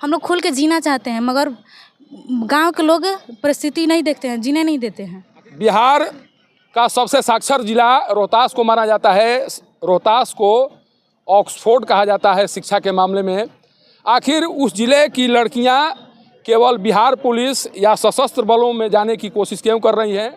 हम लोग खुल के जीना चाहते हैं, मगर गांव के लोग परिस्थिति नहीं देखते हैं, जीने नहीं देते हैं। बिहार का सबसे साक्षर जिला रोहतास को माना जाता है। रोहतास को ऑक्सफोर्ड कहा जाता है शिक्षा के मामले में। आखिर उस जिले की लड़कियां केवल बिहार पुलिस या सशस्त्र बलों में जाने की कोशिश क्यों कर रही हैं?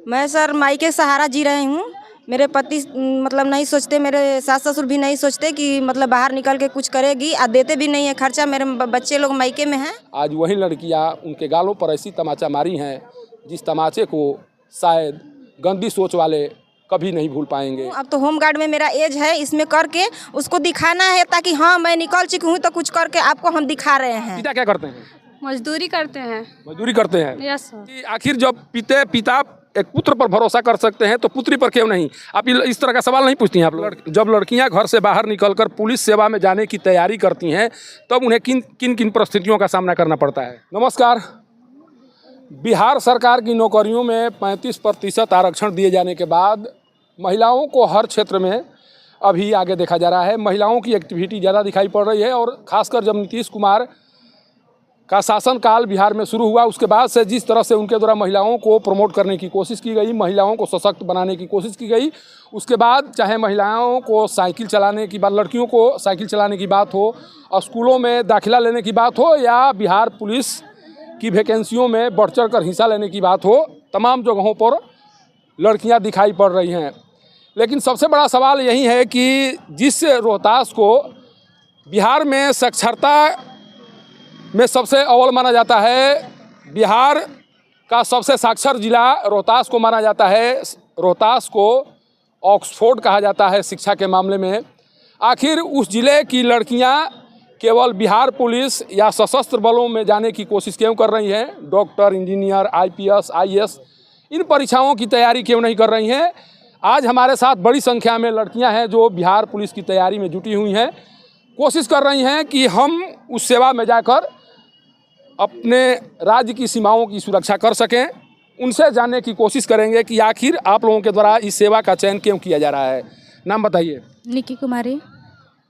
मैं सर माई के सहारा जी रही हूँ। मेरे पति मतलब नहीं सोचते, मेरे सास ससुर भी नहीं सोचते कि मतलब बाहर निकल के कुछ करेगी, और देते भी नहीं है खर्चा। मेरे बच्चे लोग मायके में हैं। आज वही लड़कियां उनके गालों पर ऐसी तमाचा मारी हैं जिस तमाचे को शायद गंदी सोच वाले कभी नहीं भूल पाएंगे। अब तो होम गार्ड में मेरा एज है, इसमें करके उसको दिखाना है ताकि हाँ मैं निकल चुकी हूँ, तो कुछ करके आपको हम दिखा रहे हैं। पिता क्या करते हैं? मजदूरी करते हैं। मजदूरी करते हैं। Yes sir. आखिर जब पिता एक पुत्र पर भरोसा कर सकते हैं तो पुत्री पर क्यों नहीं? आप इस तरह का सवाल नहीं पूछती हैं आप लोग? जब लड़कियां घर से बाहर निकलकर पुलिस सेवा में जाने की तैयारी करती हैं तब उन्हें किन किन परिस्थितियों का सामना करना पड़ता है? नमस्कार। बिहार सरकार की नौकरियों में 35% आरक्षण दिए जाने के बाद महिलाओं को हर क्षेत्र में अभी आगे देखा जा रहा है। महिलाओं की एक्टिविटी ज़्यादा दिखाई पड़ रही है, और खासकर जब नीतीश कुमार का शासनकाल बिहार में शुरू हुआ उसके बाद से जिस तरह से उनके द्वारा महिलाओं को प्रमोट करने की कोशिश की गई, महिलाओं को सशक्त बनाने की कोशिश की गई, उसके बाद चाहे महिलाओं को साइकिल चलाने की बात, लड़कियों को साइकिल चलाने की बात हो, और स्कूलों में दाखिला लेने की बात हो, या बिहार पुलिस की वैकेंसियों में बढ़ चढ़ कर हिस्सा लेने की बात हो, तमाम जगहों पर लड़कियां दिखाई पड़ रही हैं। लेकिन सबसे बड़ा सवाल यही है कि जिस रोहतास को बिहार में साक्षरता में सबसे अव्वल माना जाता है, बिहार का सबसे साक्षर जिला रोहतास को माना जाता है। रोहतास को ऑक्सफोर्ड कहा जाता है शिक्षा के मामले में। आखिर उस जिले की लड़कियां केवल बिहार पुलिस या सशस्त्र बलों में जाने की कोशिश क्यों कर रही हैं? डॉक्टर, इंजीनियर, IPS, IAS इन परीक्षाओं की तैयारी क्यों नहीं कर रही हैं? आज हमारे साथ बड़ी संख्या में लड़कियां हैं जो बिहार पुलिस की तैयारी में जुटी हुई हैं, कोशिश कर रही हैं कि हम उस सेवा में जाकर अपने राज्य की सीमाओं की सुरक्षा कर सकें। उनसे जानने की कोशिश करेंगे कि आखिर आप लोगों के द्वारा इस सेवा का चयन क्यों किया जा रहा है। नाम बताइए। निकी कुमारी।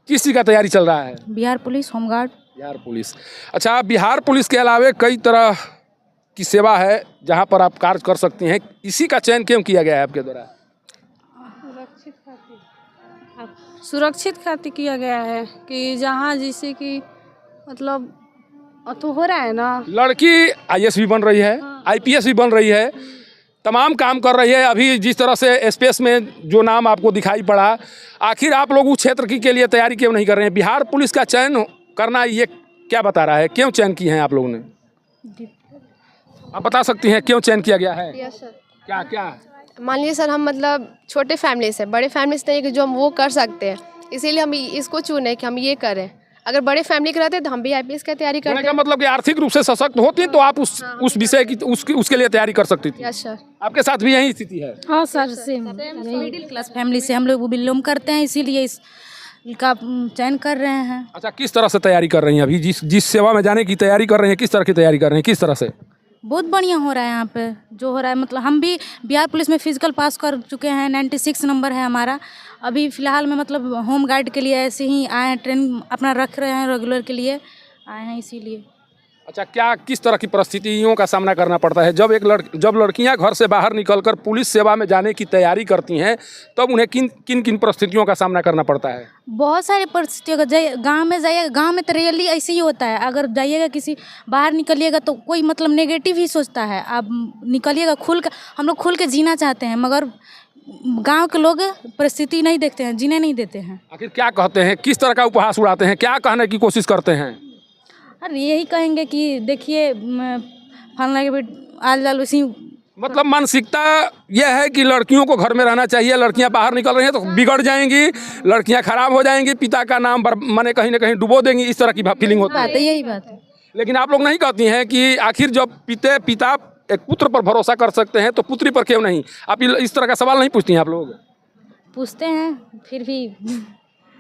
किस चीज़ का तैयारी चल रहा है? Bihar police, home guard. Bihar police. अच्छा, बिहार पुलिस के अलावा कई तरह की सेवा है जहां पर आप कार्य कर सकती हैं, इसी का चयन क्यों किया गया है आपके द्वारा? सुरक्षित खातिर किया गया है कि जहाँ जैसे कि मतलब तो हो रहा है ना, लड़की IAS भी बन रही है, IPS भी बन रही है, तमाम काम कर रही है। अभी जिस तरह से स्पेस में जो नाम आपको दिखाई पड़ा, आखिर आप लोग उस क्षेत्र की के लिए तैयारी क्यों नहीं कर रहे हैं? बिहार पुलिस का चयन करना ये क्या बता रहा है? क्यों चयन किए हैं आप लोगों ने? आप बता सकती हैं क्यों चयन किया गया है? Yes sir. क्या क्या? मान लीजिए सर, हम मतलब छोटे फैमिली से, बड़े फैमिली से नहीं कि जो हम वो कर सकते हैं, इसीलिए हम इसको चुने कि हम ये करें। अगर बड़े फैमिली के रहते तो हम भी IPS की तैयारी करते हैं। मतलब कि आर्थिक रूप से सशक्त होती हैं तो आप उस विषय की उसके लिए तैयारी कर सकती थी। Yes sir. आपके साथ भी यही स्थिति है? हाँ sir, same. Middle class family से हम लोग बिलोंग करते हैं, इसीलिए इसका चयन कर रहे हैं। अच्छा, किस तरह से तैयारी कर रही हैं अभी? जिस सेवा में जाने की तैयारी कर रही हैं, किस तरह की तैयारी कर रही हैं, किस तरह से? बहुत बढ़िया हो रहा है यहाँ पे जो हो रहा है। मतलब हम भी बिहार पुलिस में फिजिकल पास कर चुके हैं, 96 नंबर है हमारा। अभी फ़िलहाल में मतलब होम गार्ड के लिए ऐसे ही आए हैं, ट्रेनिंग अपना रख रहे हैं, रेगुलर के लिए आए हैं इसीलिए। अच्छा, क्या किस तरह की परिस्थितियों का सामना करना पड़ता है जब लड़कियां घर से बाहर निकलकर पुलिस सेवा में जाने की तैयारी करती हैं तब उन्हें किन परिस्थितियों का सामना करना पड़ता है? बहुत सारी परिस्थितियों का। गांव में जाइएगा, गांव में तो रियली ऐसे ही होता है। अगर जाइएगा किसी बाहर निकलिएगा तो कोई मतलब नेगेटिव ही सोचता है। आप निकलिएगा हम लोग खुल के जीना चाहते हैं, मगर गांव के लोग परिस्थिति नहीं देखते हैं, जीने नहीं देते हैं। आखिर क्या कहते हैं, किस तरह का उपहास उड़ाते हैं, क्या कहने की कोशिश करते हैं? अरे यही कहेंगे कि देखिए फलना के आज लाल उसी मतलब मानसिकता यह है कि लड़कियों को घर में रहना चाहिए, लड़कियां बाहर निकल रही हैं तो बिगड़ जाएंगी, लड़कियां खराब हो जाएंगी, पिता का नाम माने कहीं ना कहीं डुबो देंगी, इस तरह की फीलिंग होती है। यही बात है। लेकिन आप लोग नहीं कहती हैं कि आखिर जब पिता एक पुत्र पर भरोसा कर सकते हैं तो पुत्री पर क्यों नहीं? आप इस तरह का सवाल नहीं पूछती हैं आप लोग? पूछते हैं, फिर भी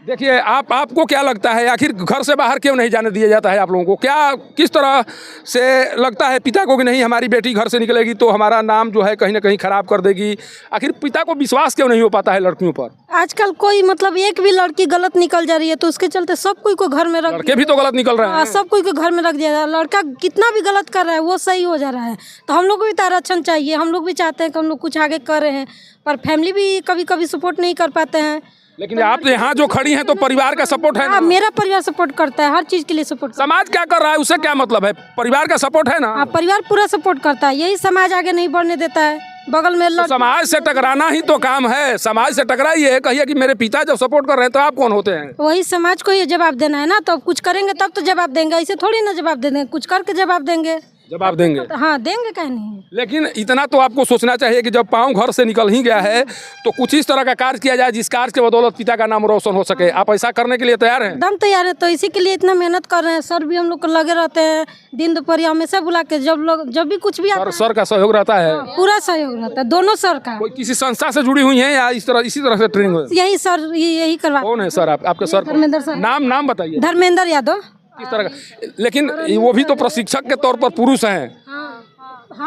देखिए आपको क्या लगता है, आखिर घर से बाहर क्यों नहीं जाने दिया जाता है आप लोगों को? क्या किस तरह से लगता है पिता को कि नहीं हमारी बेटी घर से निकलेगी तो हमारा नाम जो है कहीं ना कहीं खराब कर देगी? आखिर पिता को विश्वास क्यों नहीं हो पाता है लड़कियों पर? आजकल कोई मतलब एक भी लड़की गलत निकल जा रही है तो उसके चलते सब कोई को घर में रख लड़के भी तो गलत निकल रहे हैं। सब कोई को घर में रख दिया जा रहा है। लड़का कितना भी गलत कर रहा है वो सही हो जा रहा है, तो हम लोग को भी आरक्षण चाहिए। हम लोग भी चाहते हैं कि हम लोग कुछ आगे कर रहे हैं, पर फैमिली भी कभी कभी सपोर्ट नहीं कर पाते हैं। लेकिन आप यहाँ जो खड़ी हैं तो परिवार का सपोर्ट है ना? मेरा परिवार सपोर्ट करता है, हर चीज के लिए सपोर्ट। समाज क्या कर रहा है उससे क्या मतलब है? परिवार का सपोर्ट है ना? परिवार पूरा सपोर्ट करता है, यही समाज आगे नहीं बढ़ने देता है। बगल में तो समाज से टकराना ही तो काम है, समाज से टकराइए, कहिए कि मेरे पिता जब सपोर्ट कर रहे हैं तो आप कौन होते हैं? वही समाज को ही जवाब देना है ना, तो कुछ करेंगे तब तो जवाब देंगे, ऐसे थोड़ी ना जवाब दे देंगे, कुछ करके जवाब देंगे। जवाब देंगे? हाँ देंगे, कहीं नहीं। लेकिन इतना तो आपको सोचना चाहिए कि जब पाँव घर से निकल ही गया है तो कुछ इस तरह का कार्य किया जाए जिस कार्य के बदौलत पिता का नाम रोशन हो सके। आप ऐसा करने के लिए तैयार हैं? एकदम तैयार है, तो इसी के लिए इतना मेहनत कर रहे हैं। सर भी हम लोग को लगे रहते हैं दिन दोपहर हमेशा बुला के, जब भी कुछ भी आता है सर का सहयोग रहता है? पूरा सहयोग रहता है, दोनों सर का। कोई किसी संस्था से जुड़ी हुई है या इसी तरह से ट्रेनिंग हुई? यही सर यही करवा। कौन है सर आपके सर? धर्मेंद्र सर। नाम बताइए। धर्मेंद्र यादव। किस तरह का? लेकिन वो भी तो प्रशिक्षक के तौर पर पुरुष हैं। हाँ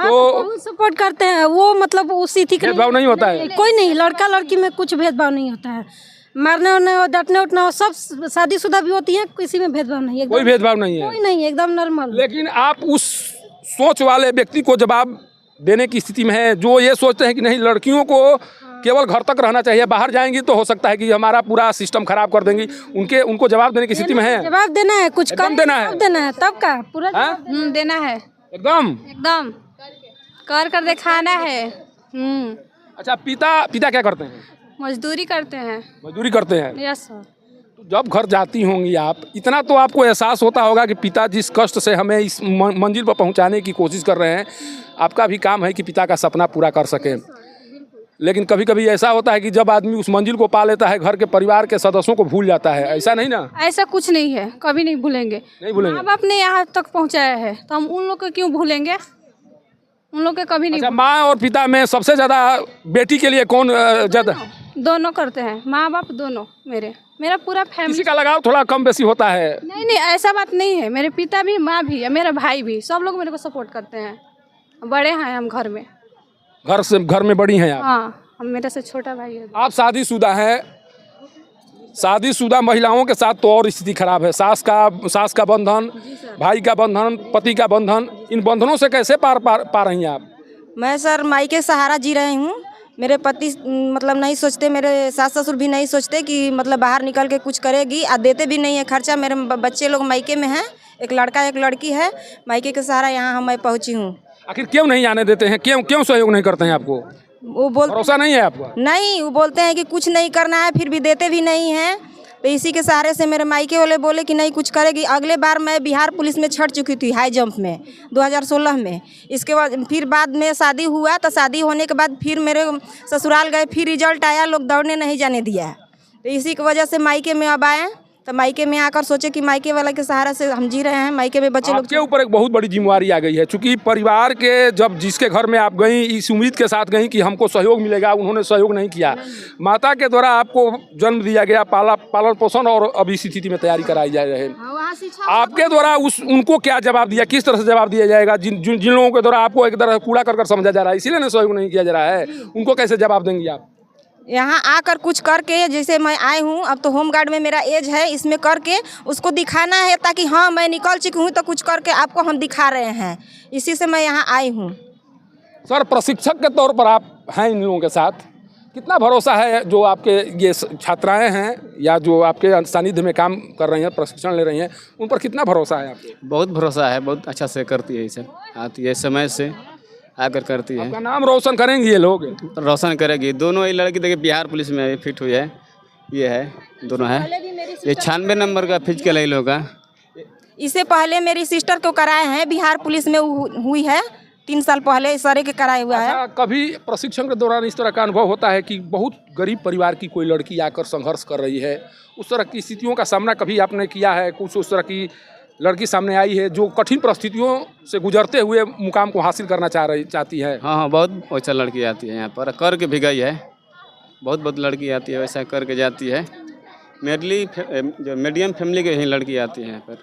तो सपोर्ट करते हैं वो, मतलब उसी थी भेदभाव नहीं होता है? कोई नहीं, लड़का लड़की में कुछ भेदभाव नहीं होता है। मारने उरने और डांटने उठना और सब शादीशुदा भी होती है, किसी में भेदभाव नहीं है। कोई भेदभाव नहीं है? कोई नहीं, एकदम नॉर्मल। लेकिन आप उस सोच वाले व्यक्ति को जवाब देने की स्थिति में है जो ये सोचते हैं कि नहीं लड़कियों को केवल घर तक रहना चाहिए, बाहर जाएंगी तो हो सकता है कि हमारा पूरा सिस्टम खराब कर देंगी। उनको जवाब देने की स्थिति में है? जवाब देना है, कुछ कर देना है तब का पूरा देना है, एकदम कर दिखाना है। अच्छा, पिता क्या करते हैं? मजदूरी करते हैं। मजदूरी करते हैं? Yes sir. जब घर जाती होंगी आप, इतना तो आपको एहसास होता होगा कि पिता जिस कष्ट से हमें इस मंजिल पर पहुंचाने की कोशिश कर रहे हैं, आपका भी काम है कि पिता का सपना पूरा कर सकें। लेकिन कभी कभी ऐसा होता है कि जब आदमी उस मंजिल को पा लेता है घर के परिवार के सदस्यों को भूल जाता है, ऐसा नहीं ना? ऐसा कुछ नहीं है, कभी नहीं भूलेंगे। नहीं भूलेंगे? माँ बाप ने यहाँ तक पहुँचाया है तो हम उन लोग को क्यों भूलेंगे? उन लोग के कभी नहीं। अच्छा, माँ और पिता में सबसे ज़्यादा बेटी के लिए कौन ज़्यादा? दोनों करते हैं, माँ बाप दोनों। मेरा पूरा फैमिली। किसी का लगाव थोड़ा कम बेसी होता है? नहीं ऐसा बात नहीं है, मेरे पिता भी, माँ भी, मेरा भाई भी, सब लोग मेरे को सपोर्ट करते हैं। बड़े हैं हम घर में। घर में बड़ी हैं आप? हाँ, हम मेरे से छोटा भाई है। आप शादीशुदा हैं। शादीशुदा महिलाओं के साथ तो और स्थिति खराब है। सास का बंधन, भाई का बंधन, पति का बंधन, इन बंधनों से कैसे पार पा रही हैं आप? मैं सर माई के सहारा जी रही हूँ। मेरे पति मतलब नहीं सोचते, मेरे सास ससुर भी नहीं सोचते कि मतलब बाहर निकल के कुछ करेगी, और देते भी नहीं है खर्चा। मेरे बच्चे लोग मायके में हैं, एक लड़का एक लड़की है। मायके के सहारा यहाँ मैं पहुँची हूँ। आखिर क्यों नहीं आने देते हैं? क्यों सहयोग नहीं करते हैं आपको? वो भरोसा नहीं है आपको? नहीं, वो बोलते हैं कि कुछ नहीं करना है, फिर भी देते भी नहीं हैं। तो इसी के सहारे से मेरे मायके वाले बोले कि नहीं कुछ करेगी। अगले बार मैं बिहार पुलिस में छट चुकी थी हाई जंप में 2016 में। इसके बाद फिर बाद में शादी हुआ, तो शादी होने के बाद फिर मेरे ससुराल गए, फिर रिजल्ट आया, लोग दौड़ने नहीं जाने दिया। तो इसी की वजह से मायके में अब आए, तो मायके में आकर सोचे कि मायके वाला के सहारा से हम जी रहे हैं। मायके में बच्चे लोग के ऊपर एक बहुत बड़ी जिम्मेवारी आ गई है, चूंकि परिवार के जब जिसके घर में आप गई इस उम्मीद के साथ गई कि हमको सहयोग मिलेगा, उन्होंने सहयोग नहीं किया। माता के द्वारा आपको जन्म दिया गया, पालन पोषण और अभी इस स्थिति में तैयारी कराई जा रही है। आपके द्वारा उनको क्या जवाब दिया, किस तरह से जवाब दिया जाएगा? जिन लोगों के द्वारा आपको एक तरह कूड़ा कर समझा जा रहा है, इसीलिए ना सहयोग नहीं किया जा रहा है, उनको कैसे जवाब देंगे आप? यहाँ आकर कुछ करके, जैसे मैं आई हूँ, अब तो होम गार्ड में मेरा एज है, इसमें करके उसको दिखाना है, ताकि हाँ मैं निकल चुकी हूँ तो कुछ करके आपको हम दिखा रहे हैं। इसी से मैं यहाँ आई हूँ। सर, प्रशिक्षक के तौर पर आप हैं इन लोगों के साथ, कितना भरोसा है जो आपके ये छात्राएं हैं या जो आपके सानिध्य में काम कर रही हैं, प्रशिक्षण ले रही हैं, उन पर कितना भरोसा है आपको? बहुत भरोसा है, बहुत अच्छा से करती है, ये सब आती है, समय से आकर करती है। आपका नाम रोशन करेंगी ये लोग? रोशन करेगी। दोनों ये लड़की देखिए बिहार पुलिस में फिट हुई है, ये है, दोनों है। ये 96 नंबर का फिजिकल है लोग का। इससे पहले मेरी सिस्टर को कराए हैं, बिहार पुलिस में हुई है 3 साल पहले, सारे के कराए हुआ है। कभी प्रशिक्षण के दौरान इस तरह का अनुभव होता है कि बहुत गरीब परिवार की कोई लड़की आकर संघर्ष कर रही है, उस तरह की स्थितियों का सामना कभी आपने किया है? कुछ उस तरह की लड़की सामने आई है जो कठिन परिस्थितियों से गुजरते हुए मुकाम को हासिल करना चाहती है? हाँ, बहुत अच्छा लड़की आती है यहाँ पर, करके भी गई है। बहुत लड़की आती है, वैसा करके जाती है, जो मीडियम फैमिली के ही लड़की आती है यहाँ पर।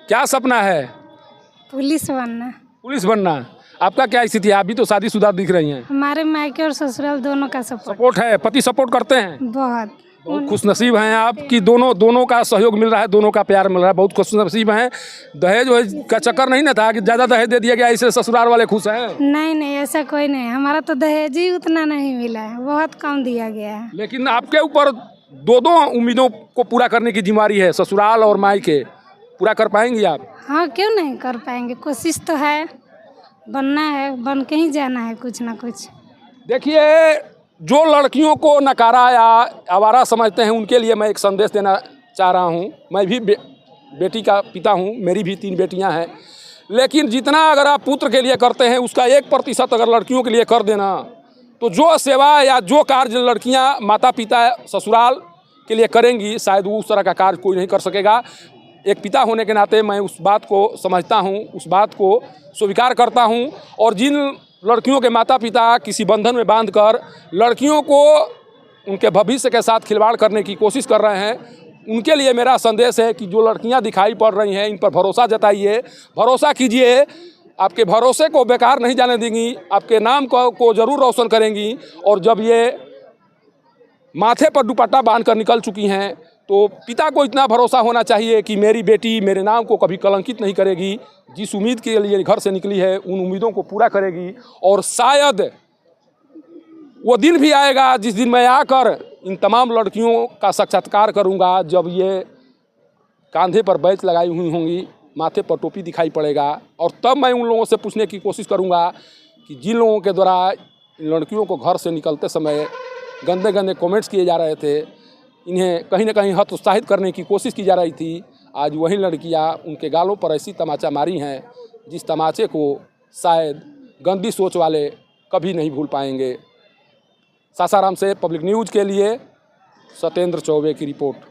क्या सपना है? पुलिस बनना। पुलिस बनना। आपका क्या स्थिति है? आप भी तो शादीशुदा दिख रही हैं। हमारे मायके और ससुराल दोनों का सपोर्ट है? पति सपोर्ट करते हैं? बहुत खुशनसीब हैं आप कि दोनों का सहयोग मिल रहा है, दोनों का प्यार मिल रहा है। बहुत खुशनसीब हैं। दहेज वहेज का चक्कर नहीं ना था कि ज़्यादा दहेज दे दिया गया इसलिए ससुराल वाले खुश हैं? नहीं ऐसा कोई नहीं। हमारा तो दहेज ही उतना नहीं मिला है, बहुत कम दिया गया है। लेकिन आपके ऊपर दो उम्मीदों को पूरा करने की जिम्मेदारी है, ससुराल और मायके। पूरा कर पाएंगी आप? हाँ, क्यों नहीं कर पाएंगे। कोशिश तो है, बनना है, बन के ही जाना है कुछ ना कुछ। देखिए, जो लड़कियों को नकारा या आवारा समझते हैं उनके लिए मैं एक संदेश देना चाह रहा हूं। मैं भी बेटी का पिता हूं, मेरी भी 3 बेटियां हैं। लेकिन जितना अगर आप पुत्र के लिए करते हैं उसका 1% अगर लड़कियों के लिए कर देना, तो जो सेवा या जो कार्य लड़कियां माता पिता ससुराल के लिए करेंगी, शायद उस तरह का कार्य कोई नहीं कर सकेगा। एक पिता होने के नाते मैं उस बात को समझता हूं, उस बात को स्वीकार करता हूं। और जिन लड़कियों के माता पिता किसी बंधन में बांधकर लड़कियों को उनके भविष्य के साथ खिलवाड़ करने की कोशिश कर रहे हैं, उनके लिए मेरा संदेश है कि जो लड़कियां दिखाई पड़ रही हैं इन पर भरोसा जताइए, भरोसा कीजिए। आपके भरोसे को बेकार नहीं जाने देंगी, आपके नाम को ज़रूर रोशन करेंगी। और जब ये माथे पर दुपट्टा बांध कर निकल चुकी हैं तो पिता को इतना भरोसा होना चाहिए कि मेरी बेटी मेरे नाम को कभी कलंकित नहीं करेगी। जिस उम्मीद के लिए घर से निकली है उन उम्मीदों को पूरा करेगी। और शायद वो दिन भी आएगा जिस दिन मैं आकर इन तमाम लड़कियों का साक्षात्कार करूंगा, जब ये कंधे पर बैच लगाई हुई होंगी, माथे पर टोपी दिखाई पड़ेगा। और तब मैं उन लोगों से पूछने की कोशिश करूंगा कि जिन लोगों के द्वारा इन लड़कियों को घर से निकलते समय गंदे गंदे कमेंट्स किए जा रहे थे, इन्हें कहीं ना कहीं हतोत्साहित करने की कोशिश की जा रही थी, आज वही लड़कियां उनके गालों पर ऐसी तमाचा मारी हैं जिस तमाचे को शायद गंदी सोच वाले कभी नहीं भूल पाएंगे। सासाराम से पब्लिक न्यूज़ के लिए सत्येंद्र चौबे की रिपोर्ट।